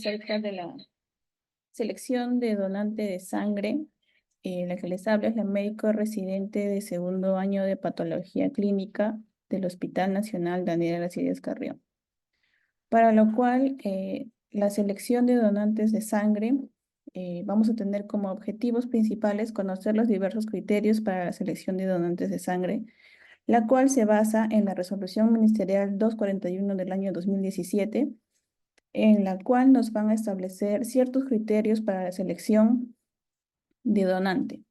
acerca de la selección de donante de sangre. La que les habla es la médico residente de segundo año de patología clínica del Hospital Nacional Daniel Alcides Carrión. Para lo cual, la selección de donantes de sangre, vamos a tener como objetivos principales conocer los diversos criterios para la selección de donantes de sangre, la cual se basa en la Resolución Ministerial 241 del año 2017, en la cual nos van a establecer ciertos criterios para la selección de donante.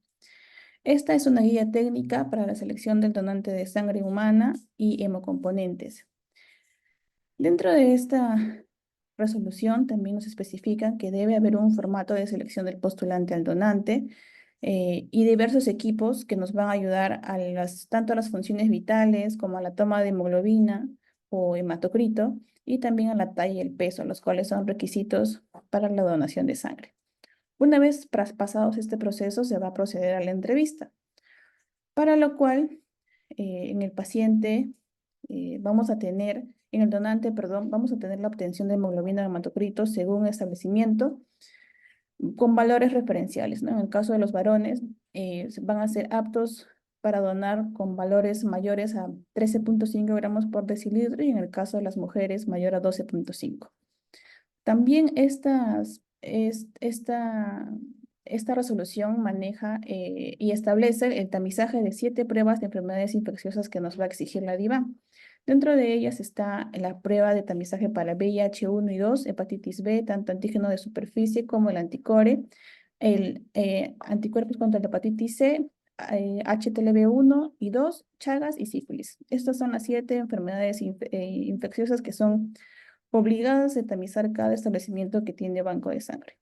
Esta es una guía técnica para la selección del donante de sangre humana y hemocomponentes. Dentro de esta resolución también nos especifica que debe haber un formato de selección del postulante al donante y diversos equipos que nos van a ayudar a tanto a las funciones vitales como a la toma de hemoglobina o hematocrito y también a la talla y el peso, los cuales son requisitos para la donación de sangre. Una vez pasados este proceso, se va a proceder a la entrevista, para lo cual en el paciente en el donante, perdón, vamos a tener la obtención de hemoglobina o hematocrito según establecimiento con valores referenciales, ¿no? En el caso de los varones, van a ser aptos para donar con valores mayores a 13.5 gramos por decilitro y en el caso de las mujeres mayor a 12.5. También esta resolución maneja y establece el tamizaje de 7 pruebas de enfermedades infecciosas que nos va a exigir la DIVAN. Dentro de ellas está la prueba de tamizaje para VIH-1 y 2, hepatitis B, tanto antígeno de superficie como el anticore, el anticuerpos contra la hepatitis C, HTLV-1 y 2, Chagas y sífilis. Estas son las 7 enfermedades infecciosas que son obligadas a tamizar cada establecimiento que tiene banco de sangre.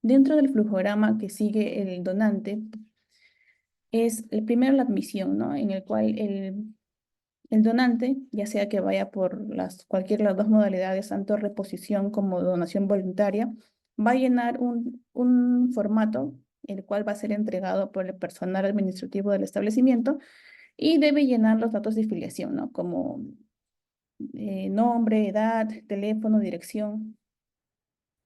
Dentro del flujograma que sigue el donante es primero la admisión, ¿no? En el cual el donante, ya sea que vaya por cualquiera de las dos modalidades, tanto reposición como donación voluntaria, va a llenar un formato, el cual va a ser entregado por el personal administrativo del establecimiento y debe llenar los datos de filiación, ¿no? Como nombre, edad, teléfono, dirección,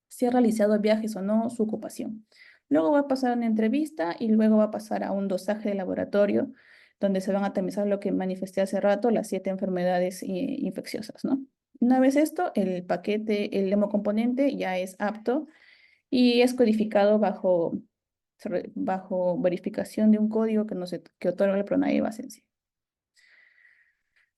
si ha realizado viajes o no, su ocupación. Luego va a pasar a una entrevista y luego va a pasar a un dosaje de laboratorio donde se van a tamizar lo que manifesté hace rato, las 7 enfermedades infecciosas, ¿no? Una vez esto, el paquete, el hemocomponente ya es apto y es codificado bajo verificación de un código que otorga el PRONAE Basensi.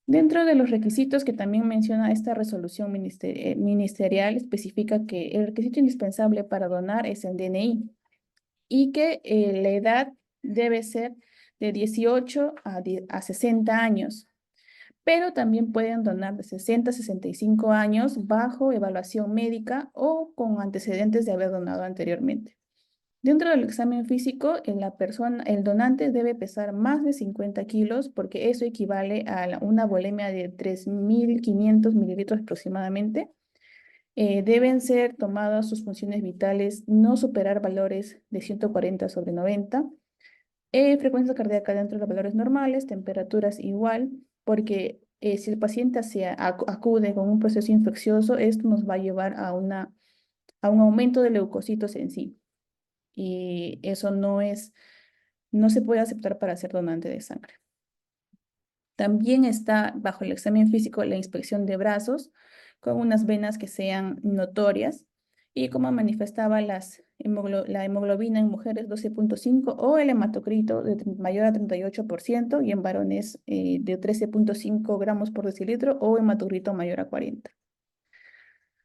Dentro de los requisitos que también menciona esta resolución ministerial, especifica que el requisito indispensable para donar es el DNI y que la edad debe ser de 18 a 60 años, pero también pueden donar de 60 a 65 años bajo evaluación médica o con antecedentes de haber donado anteriormente. Dentro del examen físico, el donante debe pesar más de 50 kilos porque eso equivale a una volemia de 3.500 mililitros aproximadamente. Deben ser tomadas sus funciones vitales, no superar valores de 140/90. Frecuencia cardíaca dentro de los valores normales, temperaturas igual, porque si el paciente acude con un proceso infeccioso, esto nos va a llevar a un aumento de leucocitos en sí. Y eso no se puede aceptar para ser donante de sangre. También está bajo el examen físico la inspección de brazos con unas venas que sean notorias y como manifestaba la hemoglobina en mujeres 12.5 o el hematocrito mayor a 38% y en varones de 13.5 gramos por decilitro o hematocrito mayor a 40.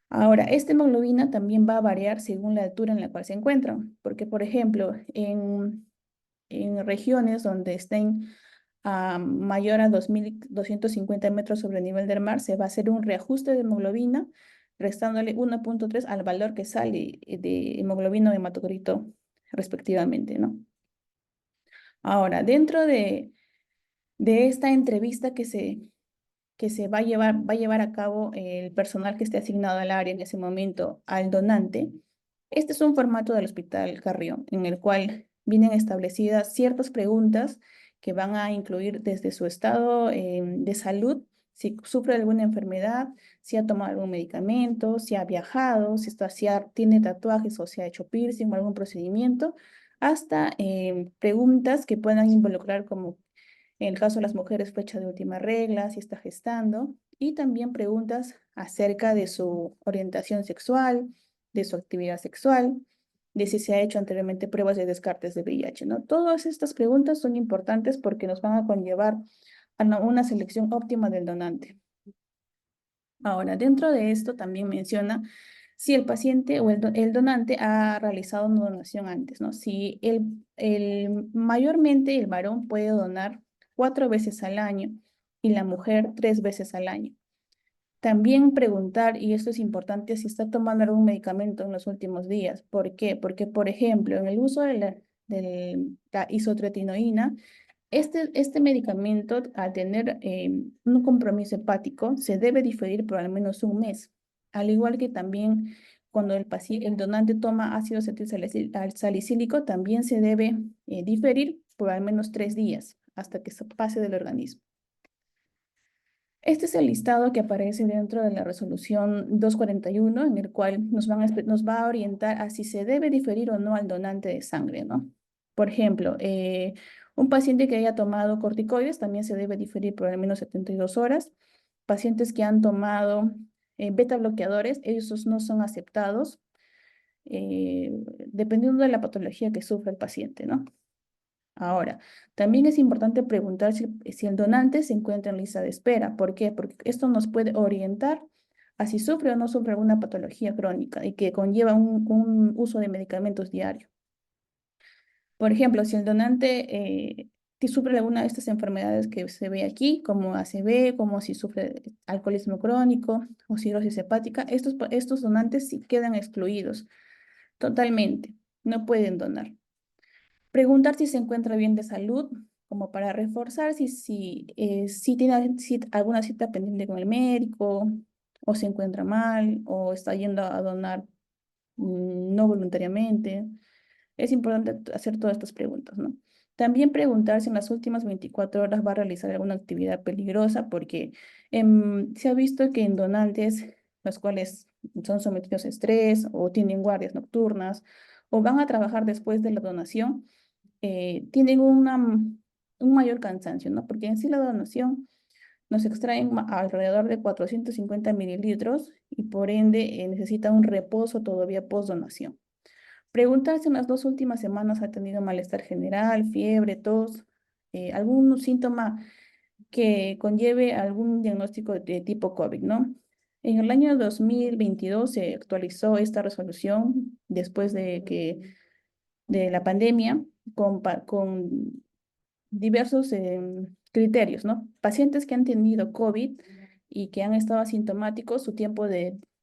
Ahora, esta hemoglobina también va a variar según la altura en la cual se encuentran, porque por ejemplo, en regiones donde estén mayor a 2.250 metros sobre el nivel del mar, se va a hacer un reajuste de hemoglobina, restándole 1.3 al valor que sale de hemoglobina o hematocrito respectivamente, ¿no? Ahora, dentro de esta entrevista que se va a llevar a cabo el personal que esté asignado al área en ese momento al donante, este es un formato del Hospital Carrión, en el cual vienen establecidas ciertas preguntas que van a incluir desde su estado de salud si sufre alguna enfermedad, si ha tomado algún medicamento, si ha viajado, tiene tatuajes o si ha hecho piercing o algún procedimiento, hasta preguntas que puedan involucrar como en el caso de las mujeres, fecha de última regla, si está gestando, y también preguntas acerca de su orientación sexual, de su actividad sexual, de si se ha hecho anteriormente pruebas de descartes de VIH, ¿no? Todas estas preguntas son importantes porque nos van a conllevar a una selección óptima del donante. Ahora, dentro de esto también menciona si el paciente o el donante ha realizado una donación antes, ¿no? Si mayormente el varón puede donar 4 veces al año y la mujer 3 veces al año. También preguntar, y esto es importante, si está tomando algún medicamento en los últimos días. ¿Por qué? Porque, por ejemplo, en el uso de la isotretinoína, este medicamento, al tener un compromiso hepático, se debe diferir por al menos un mes. Al igual que también cuando el donante toma ácido acetilsalicílico, también se debe diferir por al menos 3 días hasta que se pase del organismo. Este es el listado que aparece dentro de la resolución 241, en el cual nos va a orientar a si se debe diferir o no al donante de sangre, ¿no? Por ejemplo, un paciente que haya tomado corticoides también se debe diferir por al menos 72 horas. Pacientes que han tomado beta bloqueadores, esos no son aceptados, dependiendo de la patología que sufre el paciente, ¿no? Ahora, también es importante preguntar si el donante se encuentra en lista de espera. ¿Por qué? Porque esto nos puede orientar a si sufre o no sufre alguna patología crónica y que conlleva un uso de medicamentos diario. Por ejemplo, si el donante sufre alguna de estas enfermedades que se ve aquí, como ACV, como si sufre alcoholismo crónico o cirrosis hepática, estos donantes sí quedan excluidos totalmente, no pueden donar. Preguntar si se encuentra bien de salud, como para reforzar si tiene alguna cita pendiente con el médico, o se encuentra mal, o está yendo a donar no voluntariamente. Es importante hacer todas estas preguntas, ¿no? También preguntar si en las últimas 24 horas va a realizar alguna actividad peligrosa, porque se ha visto que en donantes, los cuales son sometidos a estrés o tienen guardias nocturnas o van a trabajar después de la donación, tienen un mayor cansancio, ¿no? Porque en sí la donación nos extraen alrededor de 450 mililitros y por ende necesita un reposo todavía post donación. Preguntar si en las 2 últimas semanas ha tenido malestar general, fiebre, tos, algún síntoma que conlleve algún diagnóstico de tipo COVID, ¿no? En el año 2022 se actualizó esta resolución después de la pandemia con diversos criterios, ¿no? Pacientes que han tenido COVID y que han estado asintomáticos, su tiempo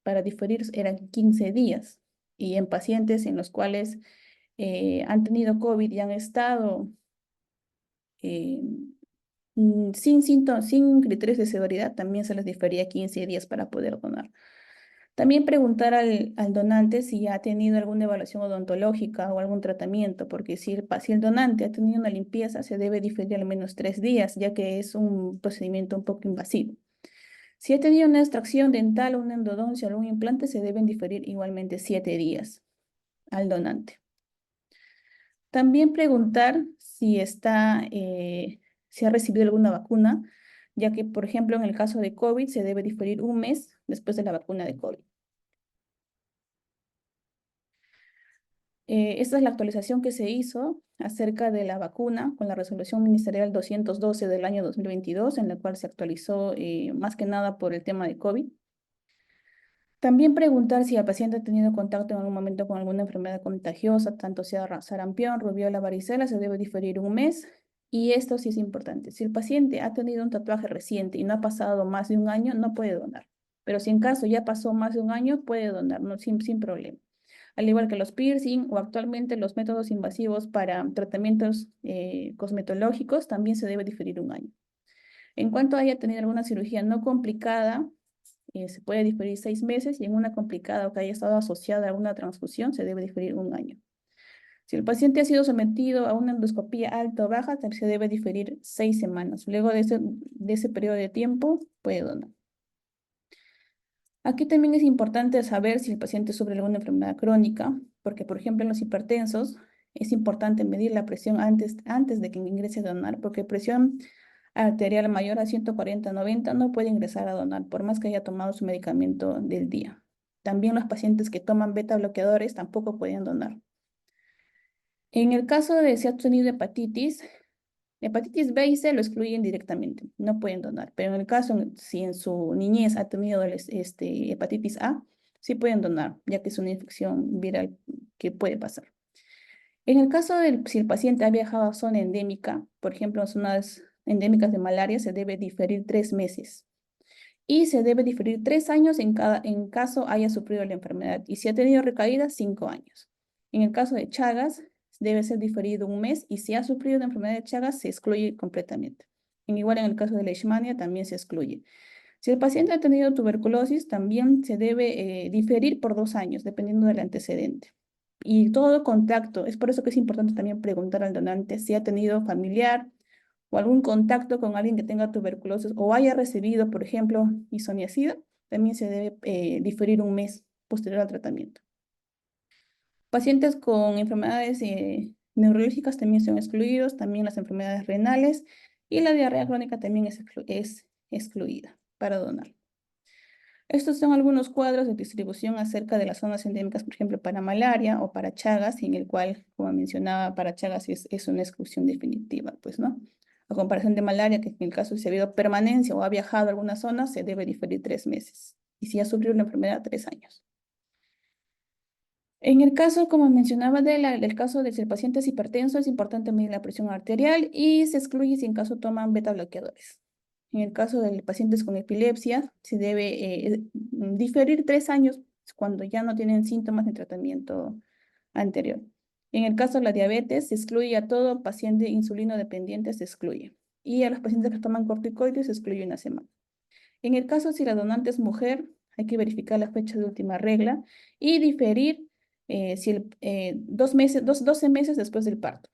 para diferir eran 15 días. Y en pacientes en los cuales han tenido COVID y han estado eh, sin síntomas, sin criterios de severidad, también se les difería 15 días para poder donar. También preguntar al donante si ha tenido alguna evaluación odontológica o algún tratamiento, porque si el donante ha tenido una limpieza, se debe diferir al menos 3 días, ya que es un procedimiento un poco invasivo. Si ha tenido una extracción dental, una endodoncia o algún implante, se deben diferir igualmente 7 días al donante. También preguntar si ha recibido alguna vacuna, ya que, por ejemplo, en el caso de COVID, se debe diferir un mes después de la vacuna de COVID. Esta es la actualización que se hizo acerca de la vacuna con la resolución ministerial 212 del año 2022, en la cual se actualizó más que nada por el tema de COVID. También preguntar si el paciente ha tenido contacto en algún momento con alguna enfermedad contagiosa, tanto sea sarampión, rubiola, varicela, se debe diferir un mes. Y esto sí es importante. Si el paciente ha tenido un tatuaje reciente y no ha pasado más de un año, no puede donar. Pero si en caso ya pasó más de un año, puede donar, no, sin problema. Al igual que los piercing o actualmente los métodos invasivos para tratamientos cosmetológicos, también se debe diferir un año. En cuanto haya tenido alguna cirugía no complicada, se puede diferir 6 meses y en una complicada o que haya estado asociada a una transfusión, se debe diferir un año. Si el paciente ha sido sometido a una endoscopía alta o baja, se debe diferir 6 semanas. Luego de ese periodo de tiempo, puede donar. Aquí también es importante saber si el paciente sufre alguna enfermedad crónica, porque por ejemplo en los hipertensos es importante medir la presión antes de que ingrese a donar, porque presión arterial mayor a 140/90 no puede ingresar a donar, por más que haya tomado su medicamento del día. También los pacientes que toman beta bloqueadores tampoco pueden donar. En el caso de si ha tenido hepatitis B y C lo excluyen directamente, no pueden donar. Pero en el caso, si en su niñez ha tenido hepatitis A, sí pueden donar, ya que es una infección viral que puede pasar. En el caso de si el paciente ha viajado a zona endémica, por ejemplo, en zonas endémicas de malaria, se debe diferir 3 meses. Y se debe diferir 3 años en caso haya sufrido la enfermedad. Y si ha tenido recaídas, 5 años. En el caso de Chagas, debe ser diferido 1 mes. Y si ha sufrido la enfermedad de Chagas, se excluye completamente. Igual en el caso de Leishmania, también se excluye. Si el paciente ha tenido tuberculosis, también se debe diferir por 2 años, dependiendo del antecedente. Y todo contacto, es por eso que es importante también preguntar al donante si ha tenido familiar o algún contacto con alguien que tenga tuberculosis o haya recibido, por ejemplo, isoniazida, también se debe diferir 1 mes posterior al tratamiento. Pacientes con enfermedades neurológicas también son excluidos, también las enfermedades renales y la diarrea crónica también es excluida para donar. Estos son algunos cuadros de distribución acerca de las zonas endémicas, por ejemplo, para malaria o para Chagas, en el cual, como mencionaba, para Chagas es una exclusión definitiva, pues, ¿no? A comparación de malaria, que en el caso si ha habido permanencia o ha viajado a alguna zona, se debe diferir 3 meses. Y si ha sufrido la enfermedad, 3 años. En el caso, como mencionaba, del caso de si el paciente es hipertenso, es importante medir la presión arterial y se excluye si en caso toman beta bloqueadores. En el caso de pacientes con epilepsia, se debe diferir 3 años cuando ya no tienen síntomas de tratamiento anterior. En el caso de la diabetes, se excluye a todo paciente insulino dependiente, se excluye. Y a los pacientes que toman corticoides, se excluye 1 semana. En el caso si la donante es mujer, hay que verificar la fecha de última regla y diferir 12 meses después del parto.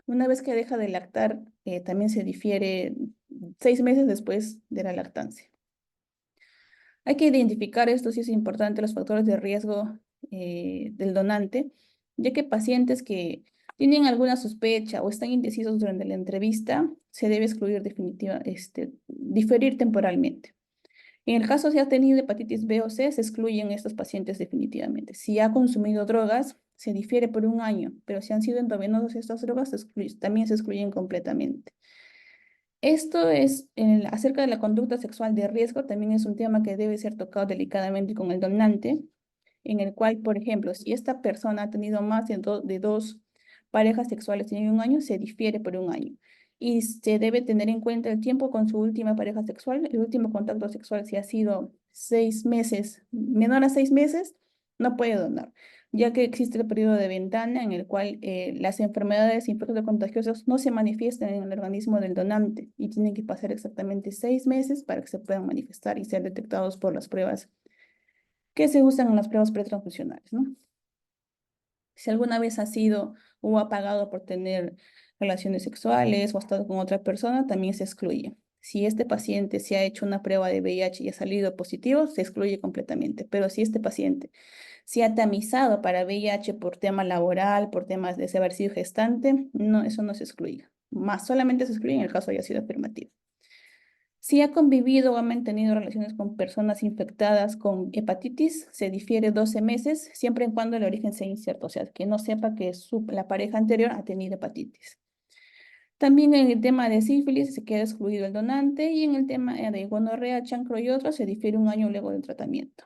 Una vez que deja de lactar, también se difiere 6 meses después de la lactancia. Hay que identificar, esto sí es importante, los factores de riesgo del donante, ya que pacientes que tienen alguna sospecha o están indecisos durante la entrevista, se debe excluir diferir temporalmente. En el caso si ha tenido hepatitis B o C, se excluyen estos pacientes definitivamente. Si ha consumido drogas, se difiere por 1 año, pero si han sido endovenosos estas drogas, también se excluyen completamente. Esto es acerca de la conducta sexual de riesgo, también es un tema que debe ser tocado delicadamente con el donante, en el cual, por ejemplo, si esta persona ha tenido más de 2 parejas sexuales en 1 año, se difiere por 1 año. Y se debe tener en cuenta el tiempo con su última pareja sexual, el último contacto sexual, si ha sido 6 meses, menor a 6 meses, no puede donar, ya que existe el periodo de ventana en el cual las enfermedades infecciosas contagiosas no se manifiestan en el organismo del donante y tienen que pasar exactamente 6 meses para que se puedan manifestar y ser detectados por las pruebas que se usan en las pruebas pretransfusionales, ¿no? Si alguna vez ha sido o ha pagado por tener relaciones sexuales o ha estado con otra persona, también se excluye. Si este paciente se ha hecho una prueba de VIH y ha salido positivo, se excluye completamente. Pero si este paciente se ha tamizado para VIH por tema laboral, por temas de haber sido gestante, no, eso no se excluye. Más solamente se excluye en el caso haya sido afirmativo. Si ha convivido o ha mantenido relaciones con personas infectadas con hepatitis, se difiere 12 meses, siempre y cuando el origen sea incierto, o sea, que no sepa que la pareja anterior ha tenido hepatitis. También en el tema de sífilis se queda excluido el donante y en el tema de gonorrea, chancro y otros se difiere 1 año luego del tratamiento.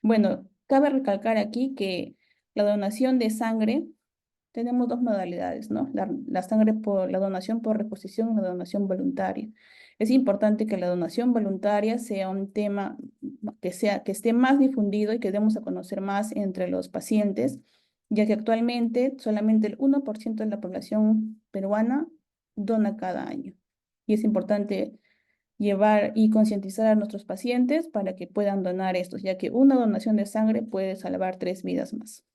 Bueno, cabe recalcar aquí que la donación de sangre, tenemos 2 modalidades, ¿no? La donación por reposición y la donación voluntaria. Es importante que la donación voluntaria sea un tema que esté más difundido y que demos a conocer más entre los pacientes, ya que actualmente solamente el 1% de la población peruana dona cada año. Y es importante llevar y concientizar a nuestros pacientes para que puedan donar estos, ya que una donación de sangre puede salvar 3 vidas más.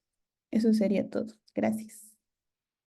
Eso sería todo. Gracias.